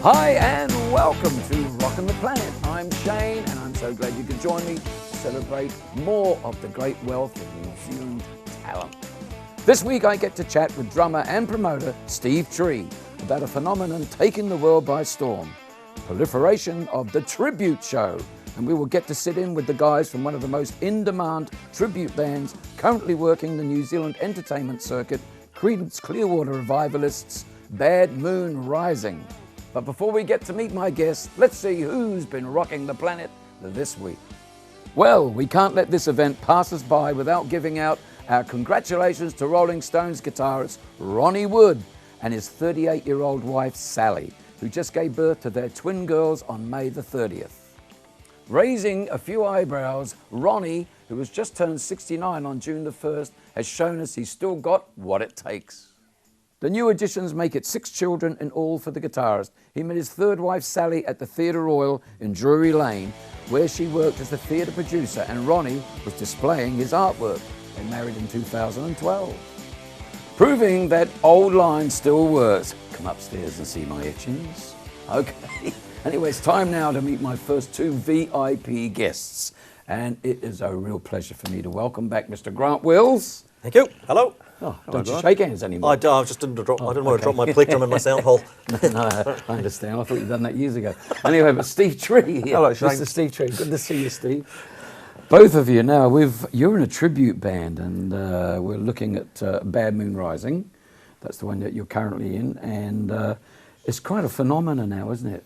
Hi and welcome to Rockin The Planet. I'm Shane and I'm so glad you could join me to celebrate more of the great wealth of New Zealand talent. This week I get to chat with drummer and promoter Steve Tree about a phenomenon taking the world by storm, proliferation of the tribute show. And we will get to sit in with the guys from one of the most in-demand tribute bands currently working the New Zealand entertainment circuit, Creedence Clearwater Revivalists' Bad Moon Rising. But before we get to meet my guests, let's see who's been rocking the planet this week. Well, we can't let this event pass us by without giving out our congratulations to Rolling Stones guitarist Ronnie Wood and his 38-year-old wife Sally, who just gave birth to their twin girls on May the 30th. Raising a few eyebrows, Ronnie, who has just turned 69 on June the 1st, has shown us he's still got what it takes. The new additions make it 6 children in all for the guitarist. He met his third wife Sally at the Theatre Royal in Drury Lane, where she worked as a theatre producer, and Ronnie was displaying his artwork. They married in 2012. Proving that old line still works. Come upstairs and see my etchings. Okay. Anyway, it's time now to meet my first 2 VIP guests. And it is a real pleasure for me to welcome back Mr. Grant Wills. Thank you. Hello. Oh, don't you shake hands anymore? I just didn't drop. I didn't want to drop my plectrum in my sound hole. No, I understand. I thought you'd done that years ago. Anyway, but Steve Tree here. Hello, Shane. Mr. Steve Tree. Good to see you, Steve. Both of you now. You're in a tribute band, and we're looking at Bad Moon Rising. That's the one that you're currently in, and it's quite a phenomenon now, isn't it?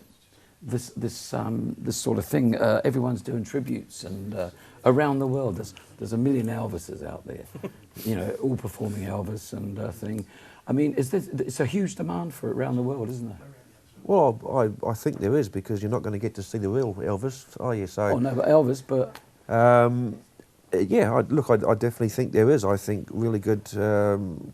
This sort of thing. Everyone's doing tributes, and around the world, there's a million Elvises out there, you know, all performing Elvis and thing. I mean, it's a huge demand for it around the world, isn't there? Well, I think there is, because you're not going to get to see the real Elvis, are you? So. Oh no, but Elvis, but. Yeah, I definitely think there is. I think really good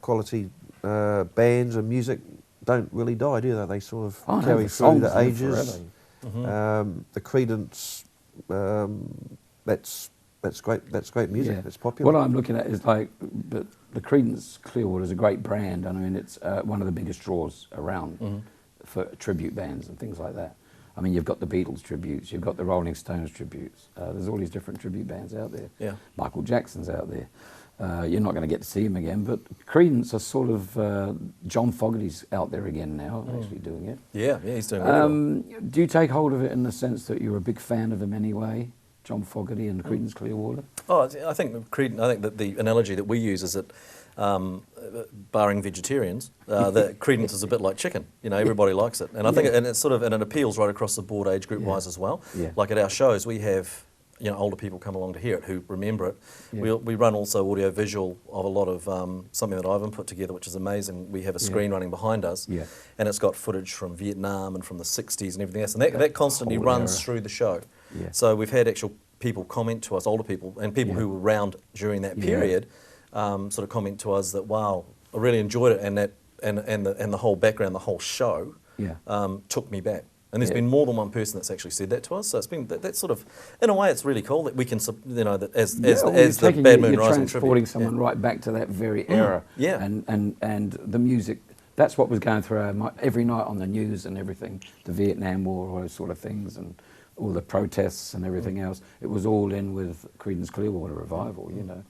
quality bands and music don't really die, do they? They sort of carry through the ages. Mm-hmm. The Creedence, that's great music. Yeah. It's popular. What I'm looking at is like the Creedence Clearwater is a great brand. I mean, it's one of the biggest draws around for tribute bands and things like that. I mean, you've got the Beatles tributes, you've got the Rolling Stones tributes. There's all these different tribute bands out there. Yeah. Michael Jackson's out there. You're not going to get to see him again, but Creedence are sort of, John Fogerty's out there again now, actually doing it. Yeah, he's doing really well. Do you take hold of it in the sense that you're a big fan of him anyway, John Fogerty and Creedence Clearwater? Oh, I think that the analogy that we use is that, barring vegetarians, that Creedence is a bit like chicken. You know, everybody likes it, and I think it appeals right across the board, age group wise as well. Yeah. Like at our shows, we have, you know, older people come along to hear it who remember it. Yeah. We run also audio visual of a lot of something that Ivan put together, which is amazing. We have a screen running behind us, and it's got footage from Vietnam and from the 60s and everything else, and that constantly runs through the show. Yeah. So we've had actual people comment to us, older people, and people who were around during that period, sort of comment to us that, wow, I really enjoyed it, and the whole background, the whole show, took me back. And there's been more than one person that's actually said that to us. So it's been that sort of, in a way, it's really cool that we can, you know, that as the Bad Moon Rising tribute. Transporting someone right back to that very era. Yeah. And the music. That's what was going through every night on the news and everything. The Vietnam War, all those sort of things, and all the protests and everything else. It was all in with Creedence Clearwater Revival. You know,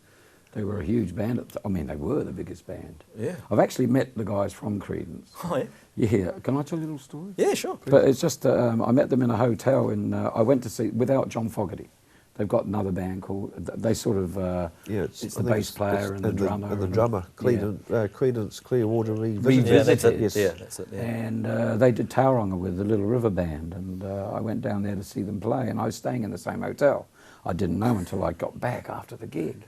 they were a huge band. I mean, they were the biggest band. Yeah. I've actually met the guys from Creedence. Oh yeah. Yeah, can I tell you a little story? Yeah, sure. But it's just, I met them in a hotel, and I went to see, without John Fogerty. They've got another band called, they sort of, it's the bass player and the drummer. And the drummer, Creedence Clearwater Revisited. Yeah, that's it. Yes. Yeah, that's it. Yeah. And they did Tauranga with the Little River Band, and I went down there to see them play, and I was staying in the same hotel. I didn't know until I got back after the gig.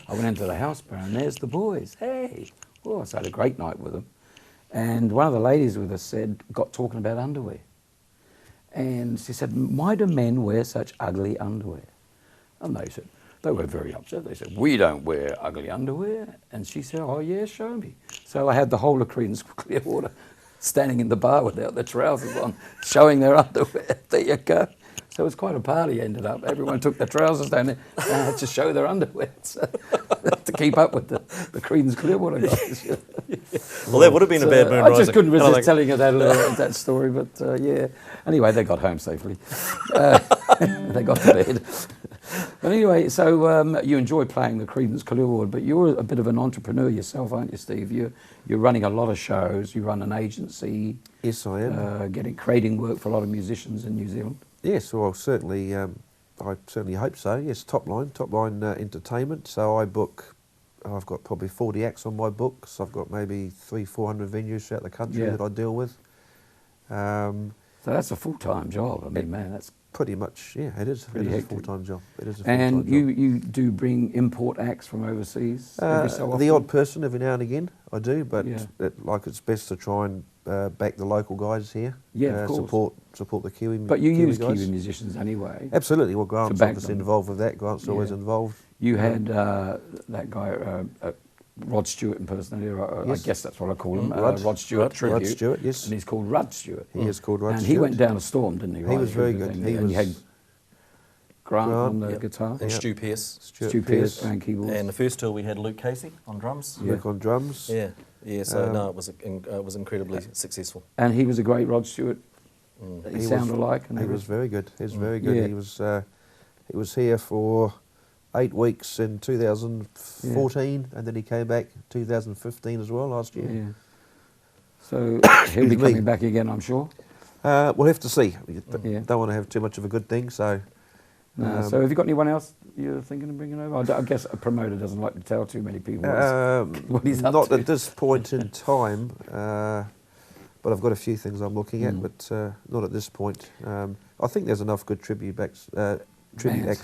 I went into the house bar, and there's the boys. Hey! Oh, so I had a great night with them. And one of the ladies with us got talking about underwear. And she said, why do men wear such ugly underwear? And they were very upset. They said, we don't wear ugly underwear. And she said, oh yeah, show me. So I had the whole of Creedence Clearwater standing in the bar without their trousers on, showing their underwear. There you go. So it was quite a party, ended up. Everyone took their trousers down there to show their underwear, so, to keep up with the Creedence Clearwater guys. Well, that would have been a bad moon I rising. just couldn't And I resist think- telling you that story, but yeah. Anyway, they got home safely. They got to bed. But anyway, so you enjoy playing the Creedence Clearwater, but you're a bit of an entrepreneur yourself, aren't you, Steve? You're running a lot of shows. You run an agency. Yes, I am. Creating work for a lot of musicians in New Zealand. Yes, well, certainly, I certainly hope so. Yes, Top Line Entertainment. So I book. I've got probably 40 acts on my books. I've got maybe 300-400 venues throughout the country that I deal with. So that's a full-time job. I mean, man, that's pretty much, yeah, it is. It is a full-time job. It is a full-time and job. you do bring import acts from overseas every so often? The odd person every now and again, I do, but Yeah. it's best to try and back the local guys here. Yeah, of course. Support the Kiwi. But you use guys. Kiwi musicians anyway. Absolutely. Well, Grant's back obviously them. involved with that. Grant's always involved. You had that guy, Rod Stewart impersonator, Yes. I guess that's what I call him, Rod Stewart tribute. Rod Stewart, yes. And he's called Rod Stewart. He is called Rod And Stewart. he went down a storm, didn't he? He right, was very through good. the He thing? was- You had Grant on the Yep. guitar, And Stu Pearce. Stu Pearce playing keyboards. And the first tour we had Luke Casey on drums. Luke on drums. Yeah, yeah. So no, it was incredibly successful. And he was a great Rod Stewart. He He sounded was- like. And He was very good. He was very good. Yeah. He was here for 8 weeks in 2014, and then he came back 2015 as well last year. Yeah. So he'll be coming back again, I'm sure. We'll have to see. Yeah. Don't want to have too much of a good thing, so. No, so have you got anyone else you're thinking of bringing over? I guess a promoter doesn't like to tell too many people what he's up Not to. at this point in time, but I've got a few things I'm looking at, but not at this point. I think there's enough good tribute acts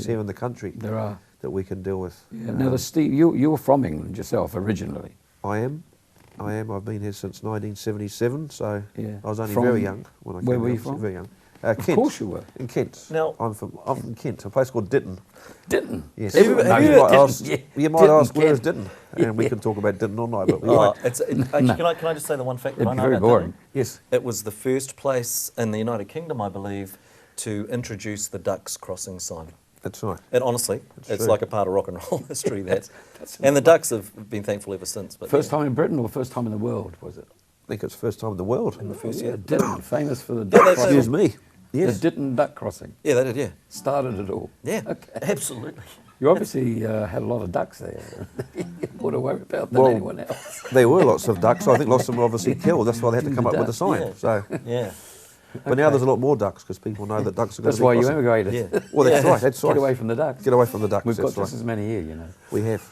here in the country There are. that we can deal with. Yeah. Now, Steve, you're from England yourself originally. I am. I've been here since 1977, so Yeah. I was only From- very young when I came where were here. you from? Very young. Of Kent. course you were. In Kent. Now- I'm from Kent, a place called Ditton. Ditton. Yes. Everyone Have knows you- what might Ditton- ask, yeah, you might Ditton, ask, where is Kent. Ditton? And we can talk about Ditton all night, but we Oh, won't. can I just say the one fact that It'd I be know very about boring. Ditton? Yes. It was the first place in the United Kingdom, I believe, to introduce the ducks crossing sign. That's right. And honestly, it's true. like a part of rock and roll history. And the ducks have been thankful ever since. But First time in Britain or first time in the world, was it? I think it's the first time in the world. in the first Yeah, year. Ditton, famous for the duck they- crossing. Excuse me. Yes. The Ditton duck crossing. Yeah, they did. Yeah, Started it all. yeah, Okay. absolutely. You obviously had a lot of ducks there. More to worry about than Well, anyone else. There were lots of ducks. I think lots of them were obviously killed. That's why they had to come up with the sign. Yeah. So, Yeah, but now there's a lot more ducks because people know that ducks are going That's to be why you crossing. emigrated. yeah. Well, that's Yeah. right. That's right. Get away from the ducks. Get away from the ducks. We've got that's just right. as many here, you know. We have.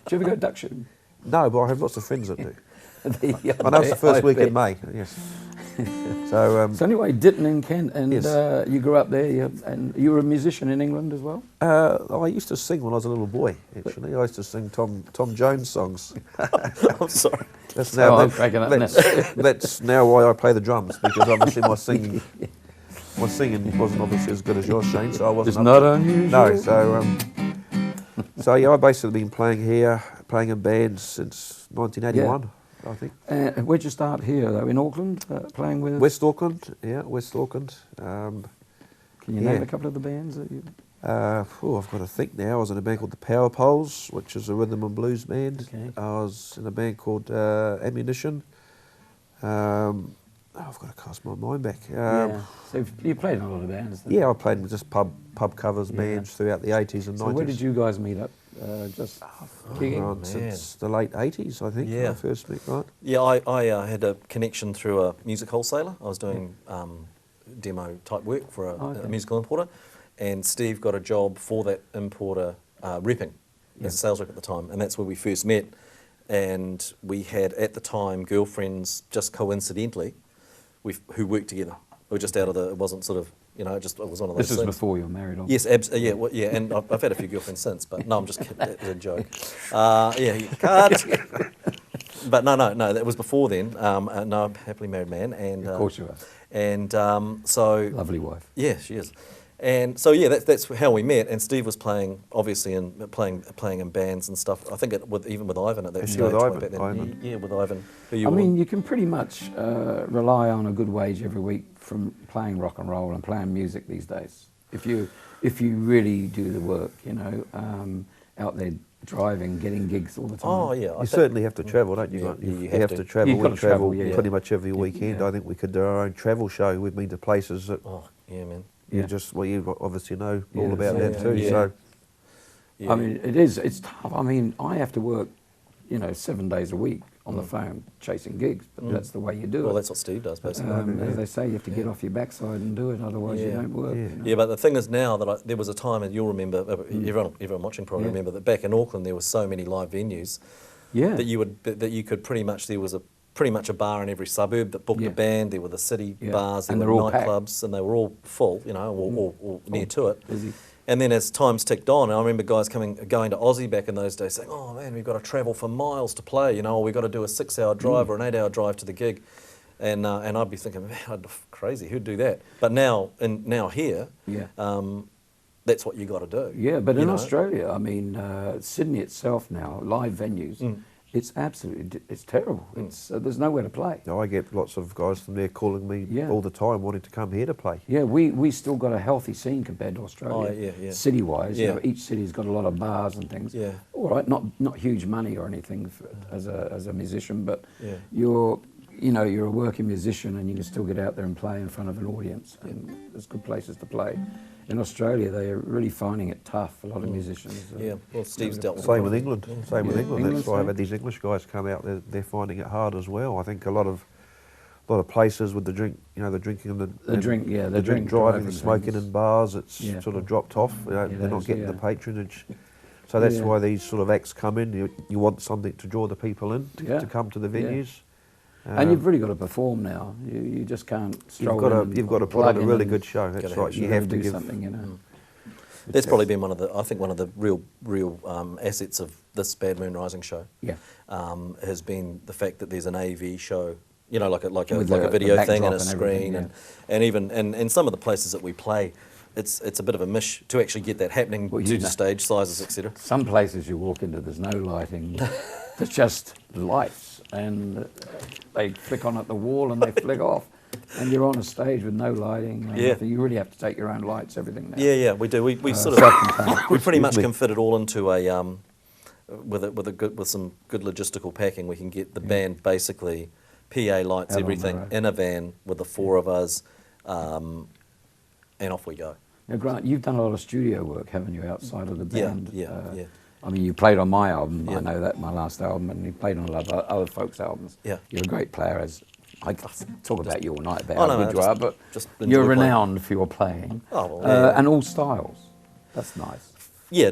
Do you ever go duck shooting? No, but I have lots of friends that do. Yeah, I know it's the first week bet. in May. Yes. So, So anyway, Ditton in Kent, and Yes. you grew up there, and you were a musician in England as well? I used to sing when I was a little boy. Actually, I used to sing Tom Jones songs. I'm sorry. That's Oh, I'm that- cracking up that's now why I play the drums, because obviously my singing wasn't obviously as good as yours, Shane. So I wasn't. It's up not to- unusual. No, so yeah, I've basically been playing here, playing in bands since 1981, I think. Where'd you start here, though? In Auckland, playing with? West Auckland, yeah, West Auckland. Can you name yeah. a couple of the bands that you... I've got to think now. I was in a band called the Power Poles, which is a rhythm and blues band. Okay. I was in a band called Ammunition. I've got to cast my mind back. yeah. So you played in a lot of bands then? Yeah, I played with just pub covers bands throughout the 80s and 90s. So where did you guys meet up? Just gigging? Around since the late 80s, I think, when Yeah. I first met, right? Yeah, I had a connection through a music wholesaler. I was doing demo type work for a musical importer, and Steve got a job for that importer repping as a sales rep at the time, and that's where we first met. And we had at the time girlfriends just coincidentally, who worked together. We were just out of the. It wasn't sort of it was one of those. This is things. before you were married, Yes, yeah, yeah, and I've had a few girlfriends since, but no, I'm just kidding. That was a joke. Yeah, you can't. But no, that was before then. No, I'm a happily married man, and Of course you are. And so Lovely wife. yeah, she is. And so yeah, that's how we met. And Steve was playing, obviously, and playing in bands and stuff. I think even with Ivan at that stage. with way Ivan, back then. Ivan. Yeah, with Ivan. Who you I were- mean, you can pretty much rely on a good wage every week from playing rock and roll and playing music these days. If you really do the work, out there driving, getting gigs all the time. Oh yeah, You certainly have to travel, don't you? Yeah, You you have to travel. You've got We to travel, travel yeah. pretty much every weekend. I think we could do our own travel show. We've been to places that Oh yeah, man. you just, well, you obviously know all Yeah, about yeah, that too. yeah. So Yeah. I mean, it's tough. I mean, I have to work, 7 days a week on the phone chasing gigs, but that's the way you do well, it. that's what Steve does basically. As they say, you have to get off your backside and do it, otherwise you Yeah. don't work. Yeah. you know. Yeah, but the thing is now that there was a time, and you'll remember, everyone watching probably Yeah. remember that back in Auckland there were so many live venues Yeah. that you could pretty much, there was pretty much a bar in every suburb that booked Yeah. a band. There were the city Yeah. bars, there And were they're all packed. nightclubs, and they were all full, or near to it. Busy. And then as times ticked on, I remember guys going to Aussie back in those days saying, "Oh man, we've got to travel for miles to play, or we've got to do a 6-hour drive or an 8-hour drive to the gig," and I'd be thinking, "Man, crazy, who'd do that?" But now here, Yeah. that's what you got to do. Yeah, but you in know? Australia, I mean, Sydney itself now, live venues, it's absolutely, it's terrible. It's there's nowhere to play. I get lots of guys from there calling me Yeah. all the time wanting to come here to play. Yeah, we still got a healthy scene compared to Australia. Oh, yeah, yeah. City-wise, Yeah. each city's got a lot of bars and things. Yeah. All right, not huge money or anything as a musician, but Yeah. you're a working musician and you can still get out there and play in front of an audience. And there's good places to play. In Australia, they are really finding it tough. A lot of musicians. Yeah, well, Steve's dealt with Same it. with England. Same with Yeah. England. England, That's why I've same. had these English guys come out. They're finding it hard as well. I think a lot of places with the drink, the drinking and The drink, yeah, the drink driving, driving and smoking things. in bars. It's Yeah. sort of dropped off. They're it not is, getting yeah. the patronage. So that's Yeah. why these sort of acts come in. You want something to draw the people in Yeah. to come to the Yeah. venues. And you've really got to perform now. You just can't stroll You've got in to and you've got to put plug on a in really and good show. That's Gotta right. You you've have got to do give. something, That's probably been one of the real assets of this Bad Moon Rising show. Yeah. Has been the fact that there's an AV show, like a With like a the video thing backdrop and a and screen, everything, and even and some of the places that we play, it's a bit of a mish to actually get that happening Well, due you to know. stage sizes, etc. Some places you walk into, there's no lighting. There's just lights, and they flick on at the wall and they flick off, and you're on a stage with no lighting. And Yeah. nothing. You really have to take your own lights, everything. Now. Yeah, we do. We sort of self-contained. we pretty much me. can fit it all into a with some good logistical packing. We can get the band basically PA lights, Out on the everything road. in a van with the four of us, and off we go. Now, Grant, you've done a lot of studio work, haven't you, outside of the band? Yeah. I mean, you played on my album. Yeah. I know that, my last album, and you played on a lot of other folks' albums. Yeah. You're a great player. As I could talk about you all night about Oh, no, how no, good you just- are, but just enjoy you're playing. renowned for your playing. Oh, well, yeah. And all styles. That's nice. Yeah.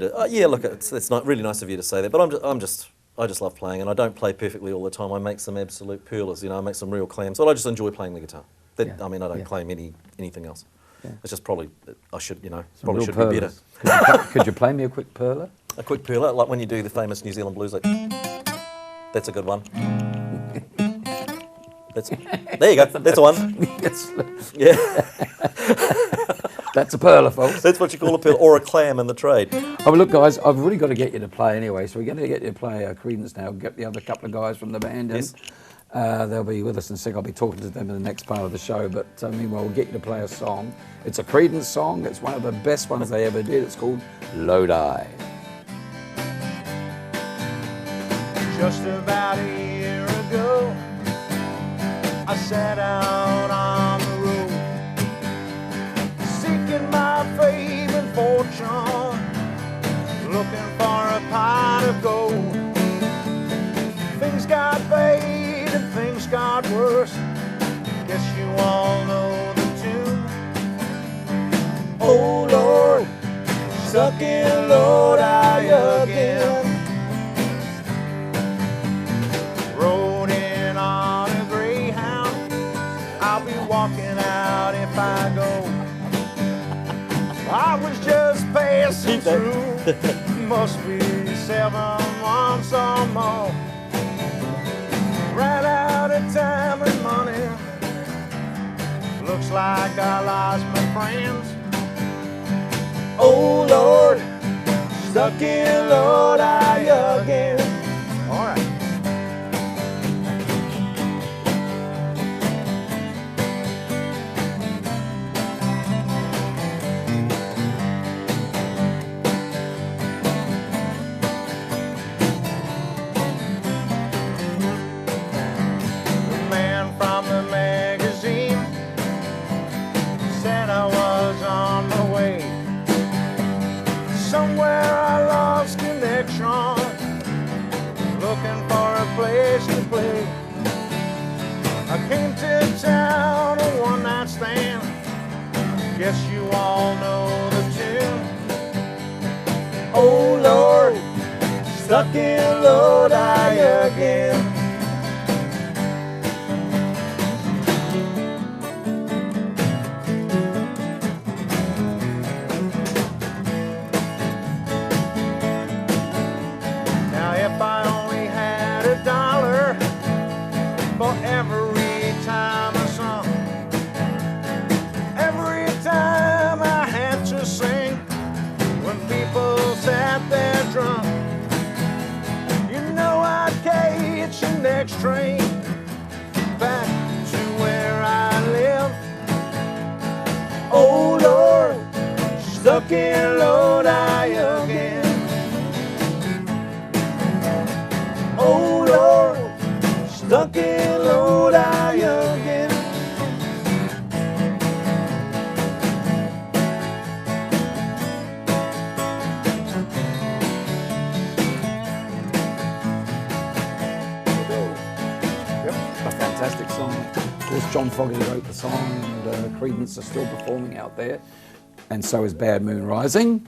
Look, it's not really nice of you to say that, but I just love playing, and I don't play perfectly all the time. I make some absolute pearlers, I make some real clams, but I just enjoy playing the guitar. Yeah. I mean, I don't Yeah. claim anything else. Yeah. It's just probably I should, Some probably real should be better. pearlers. Could you play me a quick perler? A quick pearler, like when you do the famous New Zealand blues, like that's a good one. There you go. That's a one. Yes. Yeah, That's a perler, folks. that's what you call a pearl or a clam in the trade. Oh, well, look, guys, I've really got to get you to play anyway, so we're going to get you to play Credence now, get the other couple of guys from the band in. Yes. They'll be with us in a sec. I'll be talking to them in the next part of the show, but meanwhile, we'll get you to play a song. It's a Credence song. It's one of the best ones they ever did. It's called Lodi. Just about a year ago, I set out on the road, seeking my fame and fortune, looking for a pot of gold. Things got bad and things got worse. Guess you all know the tune. Oh Lord, stuck in Lodi again. Rode in on a Greyhound. I'll be walking out if I go. I was just passing through. Must be 7 months or more. Ran out of time and money. Looks like I lost my friends. Oh Lord, stuck in Lodi again. All right. play. I came to town a one-night stand. Guess you all know the tune. Oh Lord, stuck in Lodi again. Now if I only had $1 for every time I sung, every time I had to sing, when people sat there drunk, you know I'd catch the next train back to where I live. Oh Lord, stuck in Lodi again. Oh Lord, stuck in Lodi again. A fantastic song. Of course, John Fogerty wrote the song, and Creedence are still performing out there, and so is Bad Moon Rising.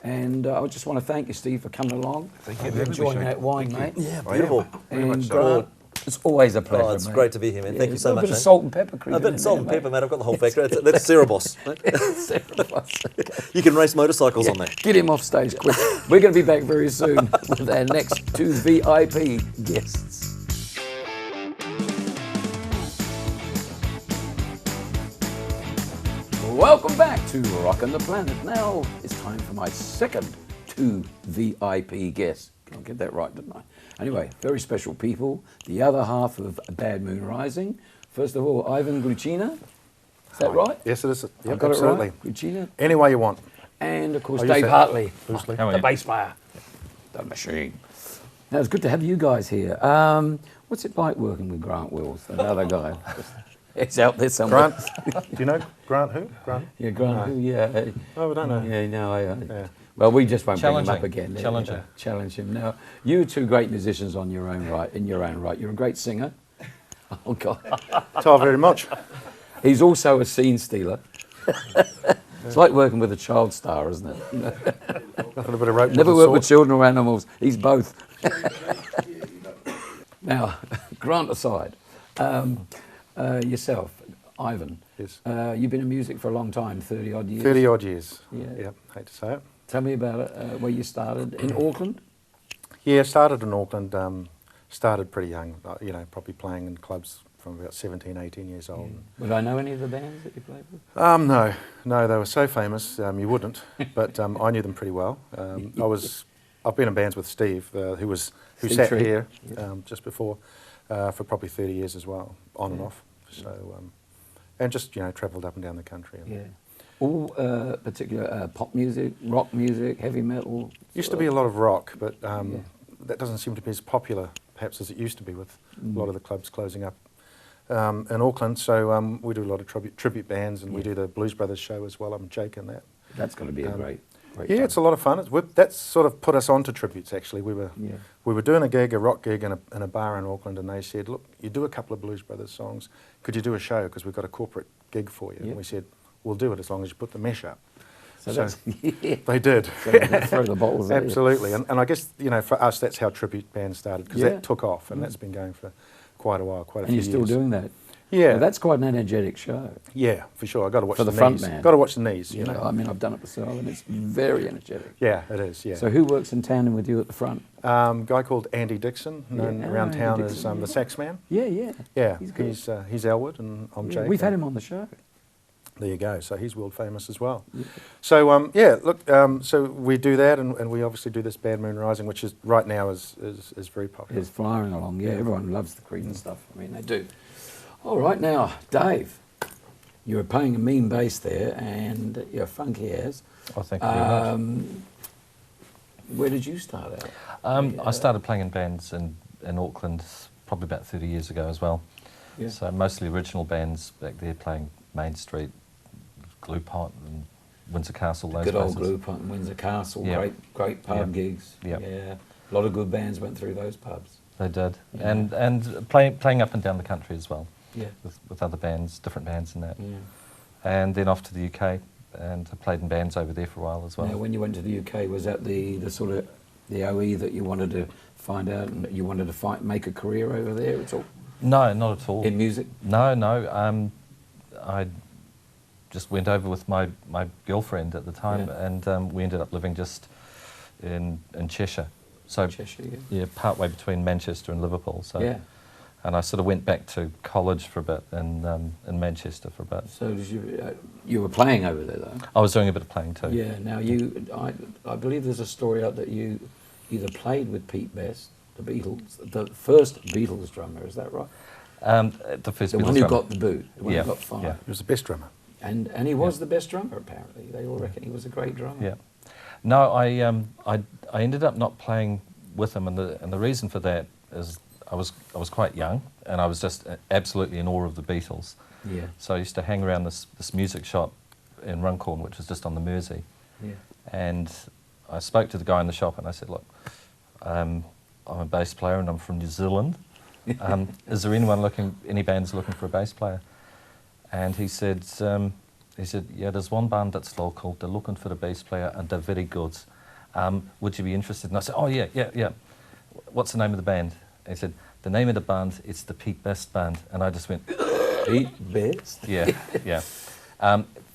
And I just want to thank you, Steve, for coming along. Thank you. Enjoying that wine, mate. Yeah, beautiful. And Grant, it's always a pleasure. Oh, it's mate. great to be here, man. Thank you so A much. bit of Shane. salt and pepper, Creed. A bit of salt and pepper, mate. I've got the whole factory. That's Cerebos. You can race motorcycles on that. Get him off stage quick. We're going to be back very soon with our next 2 VIP guests. Welcome back to Rockin' the Planet. Now it's time for my second 2 VIP guests. I get that right, didn't I? Anyway, very special people. The other half of Bad Moon Rising. First of all, Ivan Gruchina. Is that right? Yes, it is. I've Yep, got absolutely. it right. Gruchina. Any way you want. And of course, Oh, you Dave said- Hartley, Loosely. How are the you? bass player, the machine. Now, it's good to have you guys here. What's it like working with Grant Wills, another guy? It's out there somewhere. Grant, do you know Grant who? Grant? Yeah, Grant. No. Yeah. Oh, we don't know. Yeah, no. Yeah. Well, we just won't bring him Challenging. up again. Challenging. Challenge him. Now, you are 2 great musicians on your own right. In your own right, you're a great singer. Oh God. Oh, very much. He's also a scene stealer. It's like working with a child star, isn't it? Nothing but a rope. Never with a worked with sword. children or animals. He's both. Now, Grant aside, yourself, Ivan. Yes. You've been in music for a long time, 30 odd years. 30 odd years. Yeah. Yep, hate to say it. Tell me about it. Where you started in Auckland. Yeah, started in Auckland. Started pretty young, probably playing in clubs from about 17, 18 years old. Would I know any of the bands that you played with? No, they were so famous, you wouldn't, but I knew them pretty well. I've been in bands with Steve, who Steve sat Tree. here just before, for probably 30 years as well, on and off. So, and just, travelled up and down the country. And Yeah. All particular pop music, rock music, heavy metal? used to be a lot of rock, but that doesn't seem to be as popular, perhaps, as it used to be, with a lot of the clubs closing up in Auckland. So we do a lot of tribute bands, and we do the Blues Brothers show as well. I'm Jake in that. That's going to be a great Yeah, time. it's a lot of fun. That's sort of put us on to tributes, actually. We were doing a rock gig in a bar in Auckland, and they said, look, you do a couple of Blues Brothers songs. Could you do a show? Because we've got a corporate gig for you. Yeah. And we said, we'll do it as long as you put the mesh up. So that's, yeah. They did. Throw the bottles at you. Absolutely. And I guess, for us, that's how tribute bands started, because Yeah. that took off, and that's been going for quite a while, quite a And few you're still years. doing that? Yeah. Well, that's quite an energetic show. Yeah, for sure. I've got to watch For the the front knees. man. Got to watch the knees, You know, I mean, I've done it myself, and it's very energetic. Yeah, it is, yeah. So who works in tandem with you at the front? Guy called Andy Dixon, known Yeah, around Andy town Dixon, as the Sax Man. Yeah, yeah. Yeah, He's good. he's Elwood, and I'm Yeah, Jake. we've had and him on the show. There you go. So he's world famous as well. Yeah. So look, so we do that, and we obviously do this Bad Moon Rising, which is right now is very popular. It's firing along. Yeah, everyone loves the Creedence stuff. I mean, they do. All right, now, Dave, you were playing a mean bass there, and you're funky as. Oh, thank you very much. Where did you start out? I started playing in bands in Auckland probably about 30 years ago as well. Yeah. So mostly original bands back there, playing Main Street, Glue Pot and Windsor Castle, those Good old places. Glue Pot and Windsor Castle, Yeah. great pub Yeah. gigs. Yeah. Yeah. A lot of good bands went through those pubs. They did, Yeah. and playing up and down the country as well. Yeah. With other bands, different bands and that. Yeah. And then off to the UK, and I played in bands over there for a while as well. Now, when you went to the UK, was that the sort of the OE that you wanted to find out, and you wanted to make a career over there at all? No, not at all. In music? No. I just went over with my girlfriend at the time, Yeah. and we ended up living just in Cheshire. So Cheshire, yeah, part way between Manchester and Liverpool. So yeah. and I sort of went back to college for a bit in Manchester for a bit. So did you were playing over there though? I was doing a bit of playing too. Yeah. Now I believe there's a story out that you either played with Pete Best, the Beatles, the first Beatles drummer. Is that right? The first The Beatles one who drummer. got the boot, the one Yeah, who got fired. yeah. He was the best drummer. And he was the best drummer apparently. They all reckon he was a great drummer. Yeah. No, I ended up not playing with him, and the reason for that is I was quite young, and I was just absolutely in awe of the Beatles. Yeah. So I used to hang around this music shop in Runcorn, which was just on the Mersey. Yeah. And I spoke to the guy in the shop, and I said, "Look, I'm a bass player, and I'm from New Zealand. Is there any bands looking for a bass player?" And he said, "Yeah, there's one band that's local. They're looking for a bass player, and they're very good. Would you be interested?" And I said, "Oh yeah. What's the name of the band?" And he said, "The name of the band, it's the Pete Best Band." And I just went, Pete Best? yeah.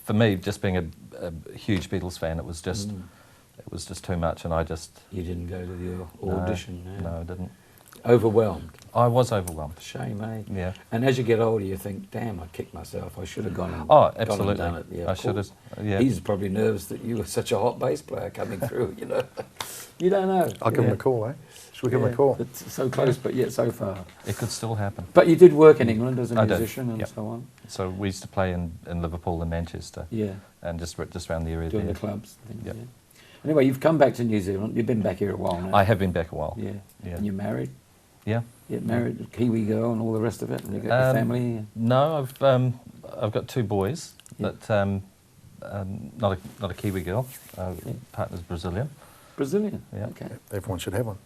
For me, just being a huge Beatles fan, it was just too much, and I just... You didn't go to the audition? No, I didn't. Overwhelmed? I was overwhelmed. Shame, eh? Yeah. And as you get older, you think, damn, I kicked myself. I should have gone and, Oh, gone and absolutely. done it. Yeah, I of should course. have. Yeah. He's probably nervous that you were such a hot bass player coming through, you know. You don't know. I'll give him a call, eh? Should we give him a call? It's so close, but yet so far. It could still happen. But you did work in England as a I did, musician and yep. so on. So we used to play in Liverpool and Manchester. Yeah. And just around the area Doing there. the clubs. Things, Yep. yeah. Anyway, you've come back to New Zealand. You've been back here a while now. I have been back a while. Yeah. Yeah. And you're married? Yeah. Yeah, married, a Kiwi girl and all the rest of it, and you've got your family? No, I've got two boys, but not a Kiwi girl. Partner's Brazilian. Brazilian? Yeah. Okay. Everyone should have one.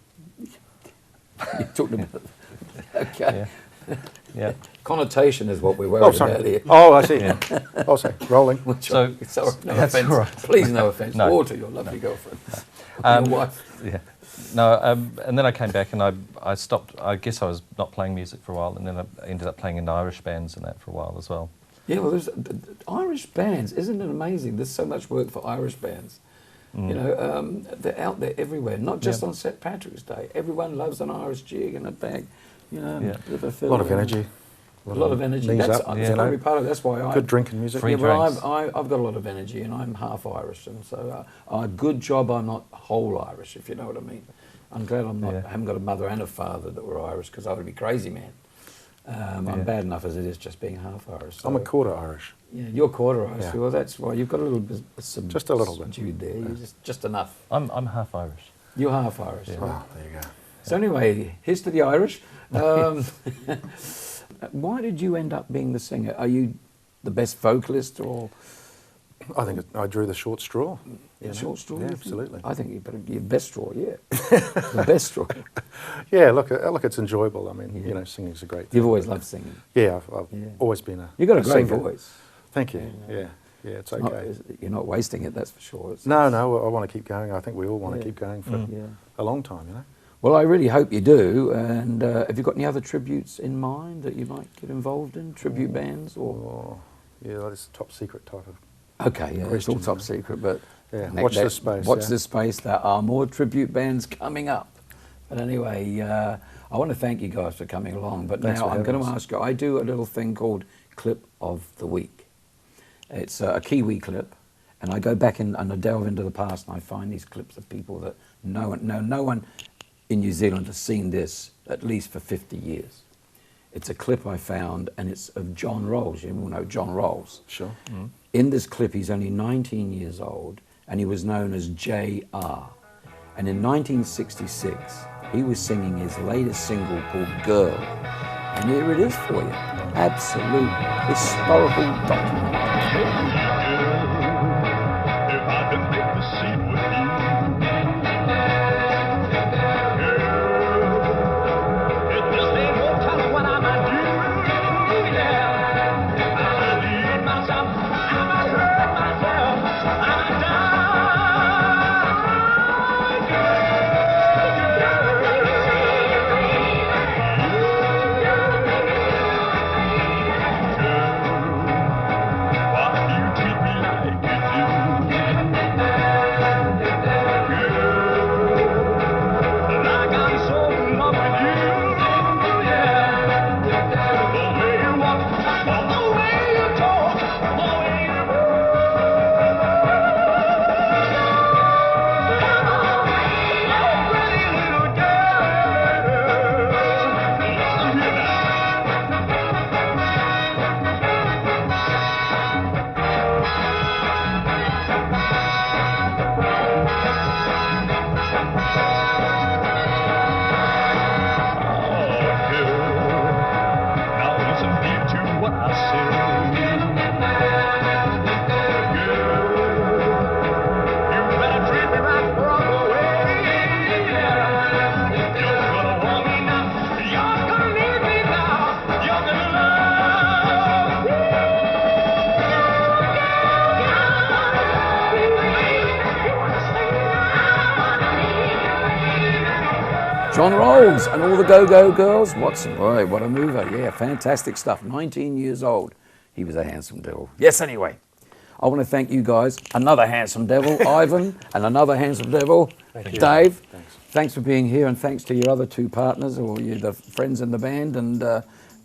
You're talking about... Okay. Yeah. Connotation is what we're worried about here. Oh, I see. Yeah. Oh, sorry. Rolling. So Sorry, no that's offence. all right. Please, no offence. No. Or to your lovely girlfriend. Your wife. Yeah. No, and then I came back and I stopped. I guess I was not playing music for a while, and then I ended up playing in Irish bands and that for a while as well. Yeah, well, there's Irish bands. Isn't it amazing? There's so much work for Irish bands. You know, they're out there everywhere, not just on St. Patrick's Day. Everyone loves an Irish jig and a bag. You know, Yeah. bit of a A fill lot of and- energy. A lot of energy. Knees That's up, it's you got to know. be part of. That's why I Good drinking music. Free Yeah, well, drinks. I've got a lot of energy, and I'm half Irish, and so good job I'm not whole Irish, if you know what I mean. I'm glad I'm not. Yeah. I haven't got a mother and a father that were Irish, because I would be crazy, man. I'm bad enough as it is, just being half Irish. So, I'm a quarter Irish. yeah, you're quarter Irish. Yeah. Well, that's why you've got a little bit, Just a little bit. subdued there. You're just enough. I'm half Irish. You're half Irish. Yeah. right? Wow, there you go. So anyway, here's to the Irish. Why did you end up being the singer? Are you the best vocalist or I think I drew the short straw. the you know. short straw? Yeah, you think? absolutely. I think you better be the best straw, yeah. The best straw. Yeah, look, it's enjoyable. I mean, you know, singing's a great thing. You've always loved singing. Yeah, I've Yeah. always been a You've got a great singer. voice. Thank you. Yeah, it's Not- okay. you're not wasting it, that's for sure. No, I want to keep going. I think we all want to Yeah. keep going for Yeah. a long time, you know. Well, I really hope you do. And have you got any other tributes in mind that you might get involved in? Tribute bands or? Or, yeah, it's a top secret type of. Okay, yeah, it's all Question, top yeah. secret, but Yeah, watch this space, Watch yeah. this space. There are more tribute bands coming up. But anyway, I want to thank you guys for coming along. But Thanks now for I'm going having to us. ask you. I do a little thing called Clip of the Week. It's a Kiwi clip, and I go back and I delve into the past, and I find these clips of people that no one in New Zealand has seen this at least for 50 years. It's a clip I found, and it's of John Rolls. You all know John Rolls. Sure. In this clip, he's only 19 years old, and he was known as JR. And in 1966, he was singing his latest single called Girl. And here it is for you. Absolute historical document. If I could make the scene with you, John Rolls and all the Go-Go Girls. Boy, what a mover. Yeah, fantastic stuff. 19 years old. He was a handsome devil. Yes, anyway. I want to thank you guys. Another handsome devil, Ivan, and another handsome devil, Dave. Thanks for being here, and thanks to your other two partners, or the friends in the band, and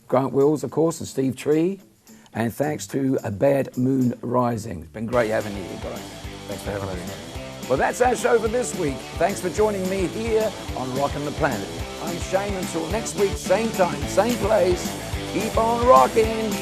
Grant Wills, of course, and Steve Tree. And thanks to A Bad Moon Rising. It's been great having you guys. Thanks for having us. Well, that's our show for this week. Thanks for joining me here on Rockin the Planet. I'm Shane. Until next week, same time, same place. Keep on rocking.